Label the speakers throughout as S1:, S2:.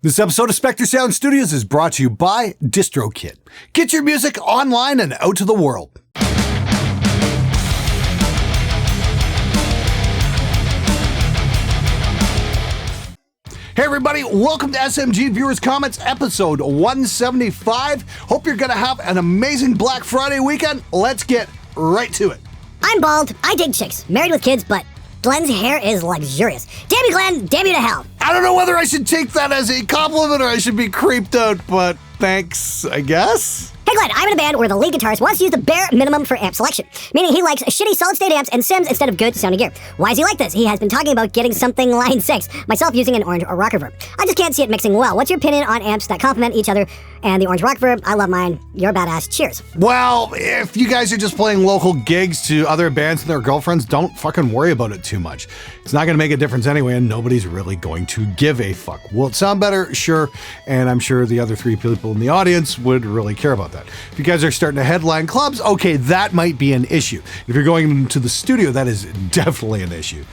S1: This episode of SpectreSoundStudios is brought to you by DistroKid. Get your music online and out to the world. Hey everybody, welcome to SMG Viewers Comments, episode 175. Hope you're gonna have an amazing Black Friday weekend. Let's get right to it.
S2: I'm bald, I dig chicks, married with kids, but Glenn's hair is luxurious. Damn you, Glenn, damn you to hell.
S1: I don't know whether I should take that as a compliment or I should be creeped out, but thanks, I guess.
S2: Hey Glenn, I'm in a band where the lead guitarist wants to use the bare minimum for amp selection, meaning he likes shitty solid-state amps and Sims instead of good sounding gear. Why is he like this? He has been talking about getting something line 6, myself using an orange or rock reverb. I just can't see it mixing well. What's your opinion on amps that complement each other and the orange rock reverb? I love mine. You're a badass. Cheers.
S1: Well, if you guys are just playing local gigs to other bands and their girlfriends, don't fucking worry about it too much. It's not going to make a difference anyway, and nobody's really going to give a fuck. Will it sound better? Sure. And I'm sure the other 3 people in the audience would really care about that. If you guys are starting to headline clubs, okay, that might be an issue. If you're going to the studio, that is definitely an issue.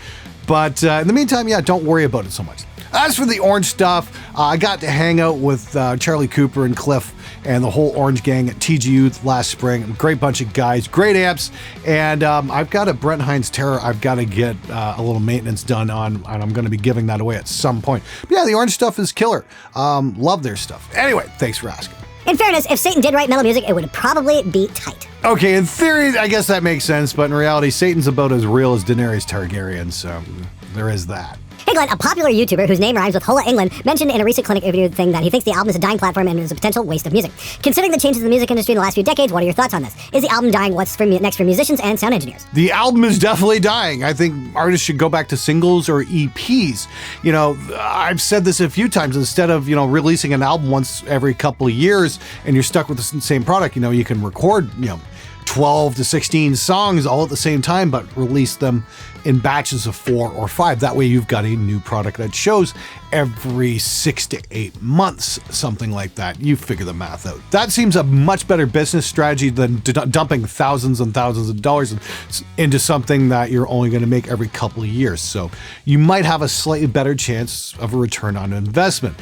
S1: But in the meantime, yeah, don't worry about it so much. As for the orange stuff, I got to hang out with Charlie Cooper and Cliff and the whole Orange gang at TGU last spring. Great bunch of guys, great amps, and I've got a Brent Hines Terror I've got to get a little maintenance done on, and I'm going to be giving that away at some point. But yeah, the orange stuff is killer. Love their stuff. Anyway, thanks for asking.
S2: In fairness, if Satan did write metal music, it would probably be tight.
S1: Okay, in theory, I guess that makes sense, but in reality, Satan's about as real as Daenerys Targaryen, so there is that.
S2: Hey Glenn, a popular YouTuber whose name rhymes with Hola England mentioned in a recent clinic interview thing that he thinks the album is a dying platform and is a potential waste of music. Considering the changes in the music industry in the last few decades, what are your thoughts on this? Is the album dying? What's next for musicians and sound engineers?
S1: The album is definitely dying. I think artists should go back to singles or EPs. You know, I've said this a few times. Instead of, releasing an album once every couple of years and you're stuck with the same product, you can record, 12 to 16 songs all at the same time, but release them in batches of 4 or 5. That way you've got a new product that shows every 6 to 8 months, something like that. You figure the math out. That seems a much better business strategy than dumping thousands and thousands of dollars into something that you're only going to make every couple of years. So you might have a slightly better chance of a return on investment.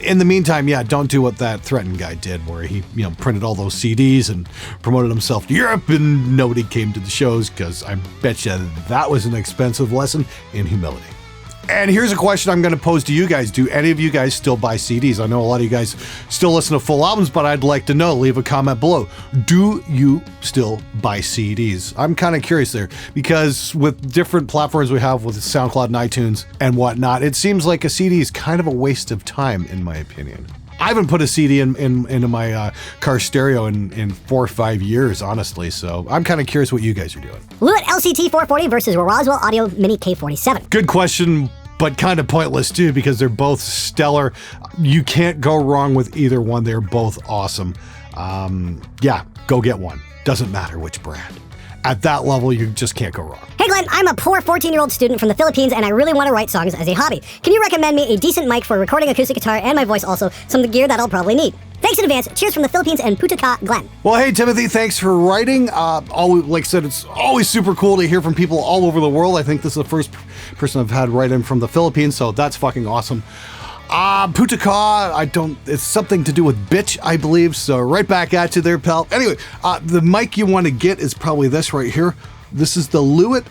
S1: In the meantime, yeah, don't do what that Threaten guy did, where he, printed all those CDs and promoted himself to Europe and nobody came to the shows, because I bet you that was an expensive lesson in humility. And here's a question I'm going to pose to you guys. Do any of you guys still buy CDs? I know a lot of you guys still listen to full albums, but I'd like to know. Leave a comment below. Do you still buy CDs? I'm kind of curious there, because with different platforms we have with SoundCloud and iTunes and whatnot, it seems like a CD is kind of a waste of time, in my opinion. I haven't put a CD into my car stereo in 4 or 5 years, honestly, so I'm kind of curious what you guys are doing.
S2: Lewitt LCT 440 versus Roswell Audio Mini K47.
S1: Good question, but kind of pointless too, because they're both stellar. You can't go wrong with either one. They're both awesome. Yeah, go get one. Doesn't matter which brand. At that level, you just can't go wrong.
S2: Hey Glenn, I'm a poor 14-year-old student from the Philippines and I really want to write songs as a hobby. Can you recommend me a decent mic for recording acoustic guitar and my voice also, some of the gear that I'll probably need? Thanks in advance. Cheers from the Philippines and Putaka, Glenn.
S1: Well, hey, Timothy, thanks for writing. Like I said, it's always super cool to hear from people all over the world. I think this is the first person I've had write in from the Philippines, so that's fucking awesome. Putaka, it's something to do with bitch, I believe, so right back at you there, pal. Anyway, the mic you want to get is probably this right here. This is the Lewitt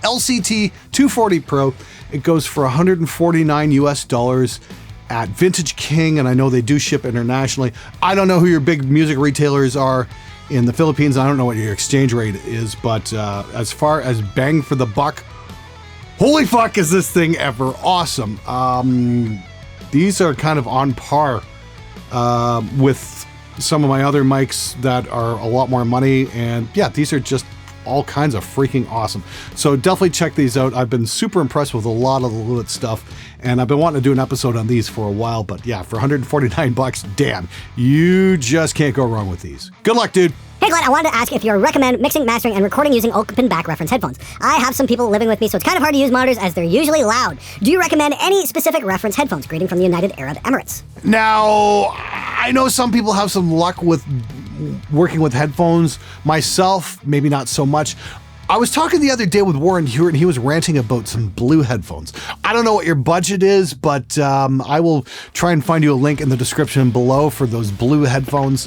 S1: LCT 240 Pro. It goes for $149 US at Vintage King, and I know they do ship internationally. I don't know who your big music retailers are in the Philippines. I don't know what your exchange rate is, but as far as bang for the buck, holy fuck, is this thing ever awesome. These are kind of on par with some of my other mics that are a lot more money, and yeah, these are just all kinds of freaking awesome. So definitely check these out. I've been super impressed with a lot of the Lewitt stuff, and I've been wanting to do an episode on these for a while, but yeah, for $149, damn, you just can't go wrong with these. Good luck, dude.
S2: Hey Glenn, I wanted to ask if you recommend mixing, mastering, and recording using open back reference headphones. I have some people living with me, so it's kind of hard to use monitors as they're usually loud. Do you recommend any specific reference headphones? Greeting from the United Arab Emirates.
S1: Now, I know some people have some luck with working with headphones. Myself, maybe not so much. I was talking the other day with Warren Hewitt, and he was ranting about some blue headphones. I don't know what your budget is, but I will try and find you a link in the description below for those blue headphones.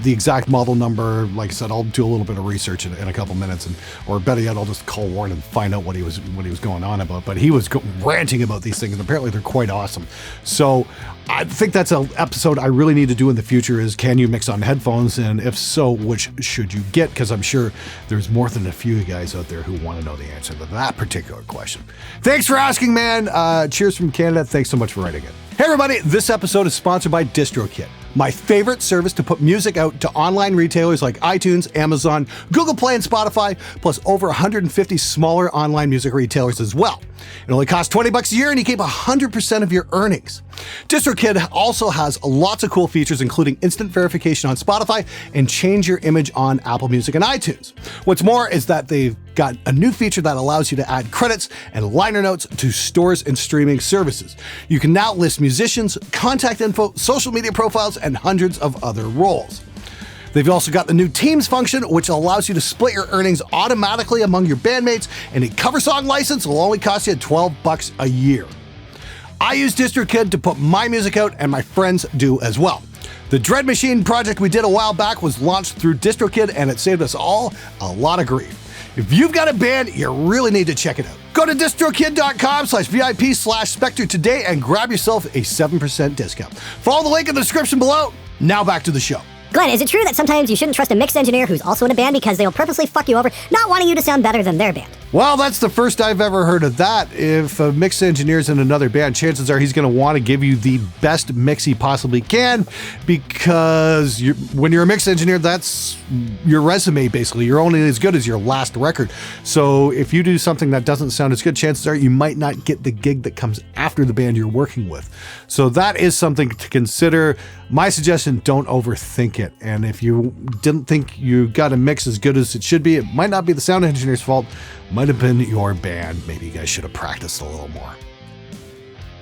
S1: The exact model number, like I said, I'll do a little bit of research in a couple minutes, or better yet, I'll just call Warren and find out what he was going on about. But he was ranting about these things, and apparently they're quite awesome. So I think that's an episode I really need to do in the future is, can you mix on headphones? And if so, which should you get? Because I'm sure there's more than a few guys out there who want to know the answer to that particular question. Thanks for asking, man. Cheers from Canada. Thanks so much for writing it. Hey everybody, this episode is sponsored by DistroKid, my favorite service to put music out to online retailers like iTunes, Amazon, Google Play, and Spotify, plus over 150 smaller online music retailers as well. It only costs $20 a year and you keep 100% of your earnings. DistroKid also has lots of cool features, including instant verification on Spotify and change your image on Apple Music and iTunes. What's more is that they've got a new feature that allows you to add credits and liner notes to stores and streaming services. You can now list musicians, contact info, social media profiles, and hundreds of other roles. They've also got the new Teams function, which allows you to split your earnings automatically among your bandmates, and a cover song license will only cost you $12 a year. I use DistroKid to put my music out, and my friends do as well. The Dread Machine project we did a while back was launched through DistroKid, and it saved us all a lot of grief. If you've got a band, you really need to check it out. Go to distrokid.com/VIP/Spectre today and grab yourself a 7% discount. Follow the link in the description below. Now back to the show.
S2: Glenn, is it true that sometimes you shouldn't trust a mix engineer who's also in a band because they'll purposely fuck you over, not wanting you to sound better than their band?
S1: Well, that's the first I've ever heard of that. If a mix engineer's in another band, chances are he's going to want to give you the best mix he possibly can, because when you're a mix engineer, that's your resume, basically. You're only as good as your last record. So if you do something that doesn't sound as good, chances are you might not get the gig that comes after the band you're working with. So that is something to consider. My suggestion, don't overthink it. And if you didn't think you got a mix as good as it should be, it might not be the sound engineer's fault. Might have been your band. Maybe you guys should have practiced a little more.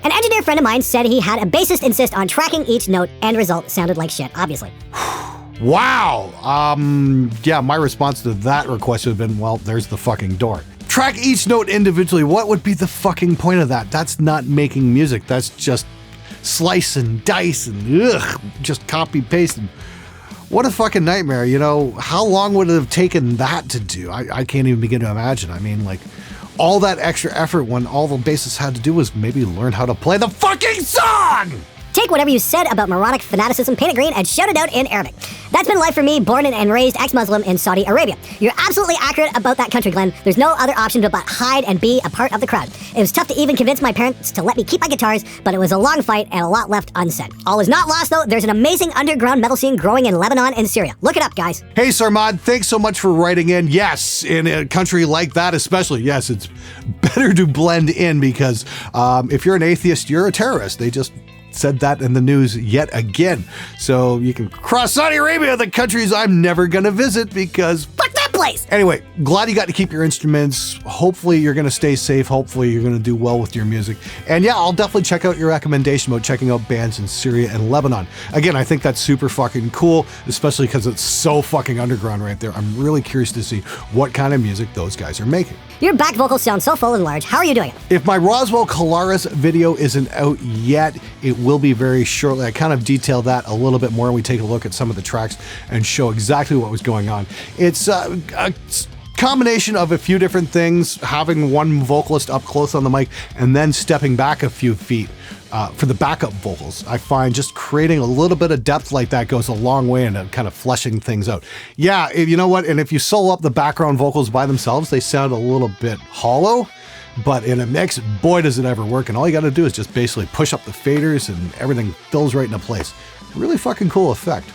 S2: An engineer friend of mine said he had a bassist insist on tracking each note, and result sounded like shit, obviously.
S1: Wow. Yeah, my response to that request would have been, well, there's the fucking door. Track each note individually. What would be the fucking point of that? That's not making music. That's just slice and dice and just copy paste. And what a fucking nightmare. You know, how long would it have taken that to do? I can't even begin to imagine. I mean, like, all that extra effort when all the bassists had to do was maybe learn how to play the fucking song!
S2: Take whatever you said about moronic fanaticism, paint it green, and shout it out in Arabic. That's been life for me, born and raised ex-Muslim in Saudi Arabia. You're absolutely accurate about that country, Glenn. There's no other option but hide and be a part of the crowd. It was tough to even convince my parents to let me keep my guitars, but it was a long fight and a lot left unsaid. All is not lost, though. There's an amazing underground metal scene growing in Lebanon and Syria. Look it up, guys.
S1: Hey, Sarmad, thanks so much for writing in. Yes, in a country like that especially, yes, it's better to blend in, because if you're an atheist, you're a terrorist. They just said that in the news yet again. So you can cross Saudi Arabia, the countries I'm never gonna visit, because
S2: fuck that place!
S1: Anyway, glad you got to keep your instruments. Hopefully you're gonna stay safe. Hopefully you're gonna do well with your music. And yeah, I'll definitely check out your recommendation about checking out bands in Syria and Lebanon. Again, I think that's super fucking cool, especially because it's so fucking underground right there. I'm really curious to see what kind of music those guys are making.
S2: Your back vocals sound so full and large. How are you doing it?
S1: If my Roswell Colores video isn't out yet, it will be very shortly. I kind of detail that a little bit more, and we take a look at some of the tracks and show exactly what was going on. It's a combination of a few different things, having one vocalist up close on the mic and then stepping back a few feet for the backup vocals. I find just creating a little bit of depth like that goes a long way in kind of fleshing things out. Yeah, you know what? And if you solo up the background vocals by themselves, they sound a little bit hollow. But in a mix, boy, does it ever work. And all you got to do is just basically push up the faders and everything fills right into place. Really fucking cool effect.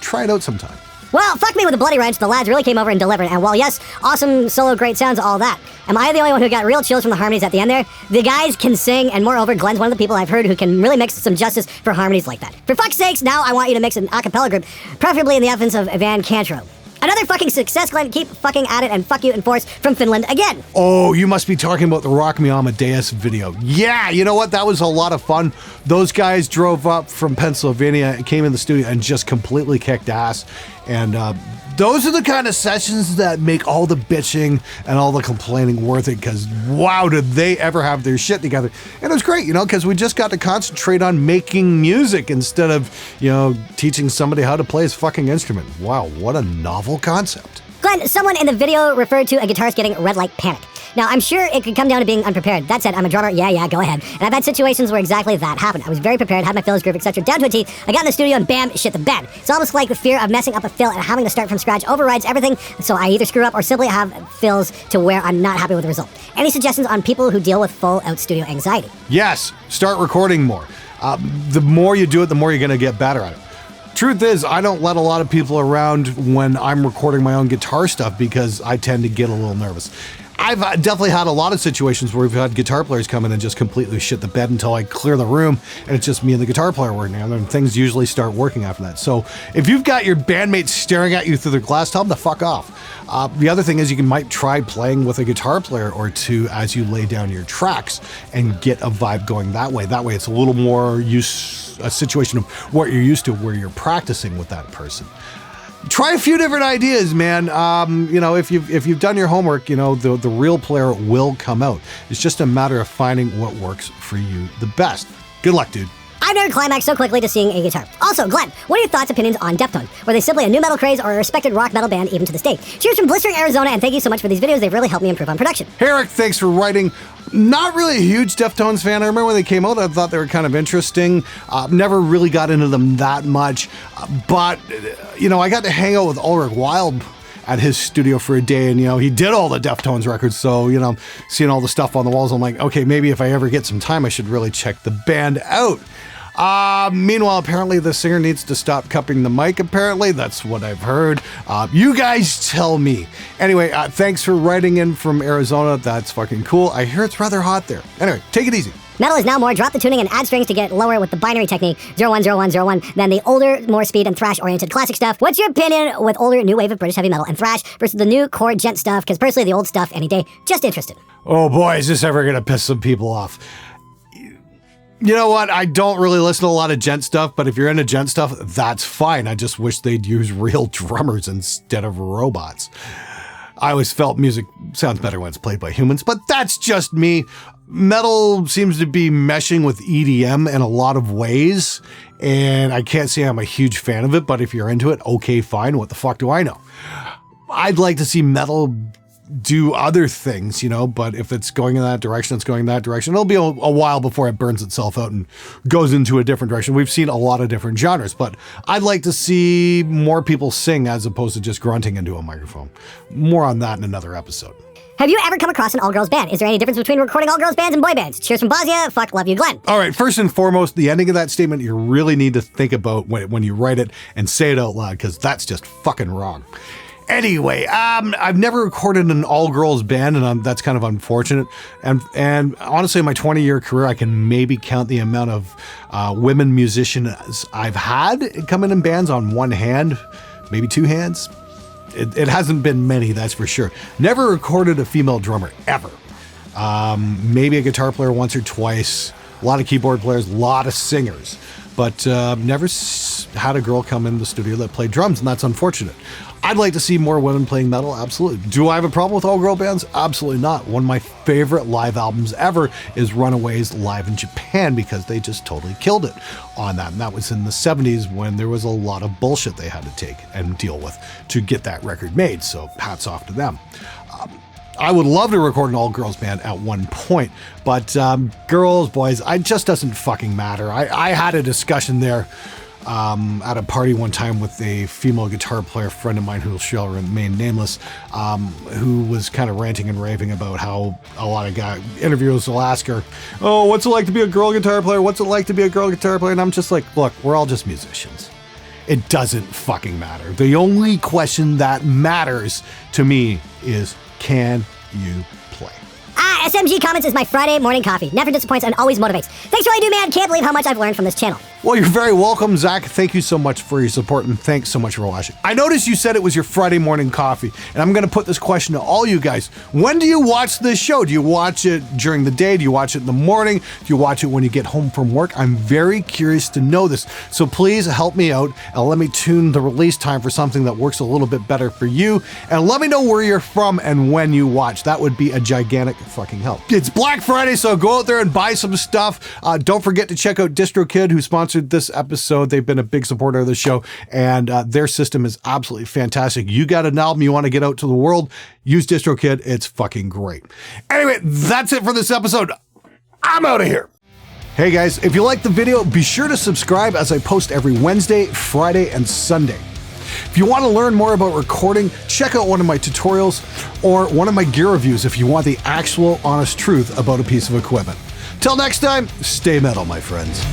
S1: Try it out sometime.
S2: Well, fuck me with a bloody wrench. The lads really came over and delivered. And while yes, awesome solo, great sounds, all that, am I the only one who got real chills from the harmonies at the end there? The guys can sing, and moreover, Glenn's one of the people I've heard who can really mix some justice for harmonies like that. For fuck's sakes, now I want you to mix an a cappella group, preferably in the essence of Van Cantro. Another fucking success, Glenn. Keep fucking at it, and fuck you, Enforce from Finland again.
S1: Oh, you must be talking about the Rock Me Amadeus video. Yeah, you know what? That was a lot of fun. Those guys drove up from Pennsylvania and came in the studio and just completely kicked ass. And Those are the kind of sessions that make all the bitching and all the complaining worth it, because wow, did they ever have their shit together. And it was great, because we just got to concentrate on making music instead of, teaching somebody how to play his fucking instrument. Wow, what a novel concept.
S2: Glenn, someone in the video referred to a guitarist getting red light panic. Now, I'm sure it could come down to being unprepared. That said, I'm a drummer. Yeah, go ahead. And I've had situations where exactly that happened. I was very prepared, had my fills, groove, etc. down to a T. I got in the studio and bam, shit the bed. It's almost like the fear of messing up a fill and having to start from scratch overrides everything, so I either screw up or simply have fills to where I'm not happy with the result. Any suggestions on people who deal with full-out studio anxiety?
S1: Yes, start recording more. The more you do it, the more you're going to get better at it. Truth is, I don't let a lot of people around when I'm recording my own guitar stuff because I tend to get a little nervous. I've definitely had a lot of situations where we've had guitar players come in and just completely shit the bed until I clear the room and it's just me and the guitar player working, and then things usually start working after that. So if you've got your bandmates staring at you through their glass, tell them to fuck off. The other thing is you might try playing with a guitar player or two as you lay down your tracks and get a vibe going that way. That way it's a little more a situation of what you're used to where you're practicing with that person. Try a few different ideas, man. If you've done your homework, the real player will come out. It's just a matter of finding what works for you the best. Good luck, dude.
S2: I've never climaxed so quickly to seeing a guitar. Also, Glenn, what are your thoughts, opinions on Deftones? Were they simply a new metal craze or a respected rock metal band even to this day? Cheers from blistering Arizona, and thank you so much for these videos. They've really helped me improve on production.
S1: Hey, Eric, thanks for writing. Not really a huge Deftones fan. I remember when they came out, I thought they were kind of interesting. Never really got into them that much. But I got to hang out with Ulrich Wilde at his studio for a day, and he did all the Deftones records, so seeing all the stuff on the walls, I'm like, okay, maybe if I ever get some time I should really check the band out. Meanwhile, apparently the singer needs to stop cupping the mic. Apparently, that's what I've heard. You guys tell me. Anyway, thanks for writing in from Arizona. That's fucking cool. I hear it's rather hot there. Anyway, take it easy.
S2: Metal is now more drop the tuning and add strings to get lower with the binary technique 010101 than the older, more speed and thrash-oriented classic stuff. What's your opinion with older new wave of British heavy metal and thrash versus the new core gent stuff? Because personally, the old stuff any day. Just interested.
S1: Oh boy, is this ever gonna piss some people off. You know what? I don't really listen to a lot of gent stuff, but if you're into gent stuff, that's fine. I just wish they'd use real drummers instead of robots. I always felt music sounds better when it's played by humans, but that's just me. Metal seems to be meshing with EDM in a lot of ways, and I can't say I'm a huge fan of it, but if you're into it, okay, fine. What the fuck do I know? I'd like to see metal do other things, but if it's going in that direction, it's going in that direction. It'll be a while before it burns itself out and goes into a different direction. We've seen a lot of different genres, but I'd like to see more people sing as opposed to just grunting into a microphone. More on that in another episode.
S2: Have you ever come across an all-girls band? Is there any difference between recording all-girls bands and boy bands? Cheers from Bosnia. Fuck, love you, Glenn.
S1: All right, first and foremost, the ending of that statement you really need to think about when you write it and say it out loud, because that's just fucking wrong. Anyway, I've never recorded an all-girls band, and that's kind of unfortunate. And honestly, in my 20-year career, I can maybe count the amount of women musicians I've had come in bands on one hand, maybe two hands. It hasn't been many, that's for sure. Never recorded a female drummer, ever. Maybe a guitar player once or twice, a lot of keyboard players, a lot of singers. But never had a girl come in the studio that played drums, and that's unfortunate. I'd like to see more women playing metal, absolutely. Do I have a problem with all-girl bands? Absolutely not. One of my favorite live albums ever is Runaways live in Japan, because they just totally killed it on that. And that was in the 70s when there was a lot of bullshit they had to take and deal with to get that record made, so hats off to them. I would love to record an all-girls band at one point, but girls, boys, it just doesn't fucking matter. I had a discussion there at a party one time with a female guitar player friend of mine who shall remain nameless, who was kind of ranting and raving about how a lot of interviewers will ask her, oh, what's it like to be a girl guitar player? What's it like to be a girl guitar player? And I'm just like, look, we're all just musicians. It doesn't fucking matter. The only question that matters to me is, can you play?
S2: SMG Comments is my Friday morning coffee. Never disappoints and always motivates. Thanks for all you do, man. Can't believe how much I've learned from this channel.
S1: Well, you're very welcome, Zach. Thank you so much for your support, and thanks so much for watching. I noticed you said it was your Friday morning coffee, and I'm going to put this question to all you guys. When do you watch this show? Do you watch it during the day? Do you watch it in the morning? Do you watch it when you get home from work? I'm very curious to know this, so please help me out and let me tune the release time for something that works a little bit better for you, and let me know where you're from and when you watch. That would be a gigantic fucking help. It's Black Friday, so go out there and buy some stuff. Don't forget to check out DistroKid, who sponsored this episode. They've been a big supporter of the show, and their system is absolutely fantastic. You got an album you want to get out to the world, use DistroKid. It's fucking great. Anyway, that's it for this episode. I'm out of here. Hey guys, if you like the video, be sure to subscribe as I post every Wednesday, Friday, and Sunday. If you want to learn more about recording, check out one of my tutorials or one of my gear reviews if you want the actual honest truth about a piece of equipment. Till next time, stay metal, my friends.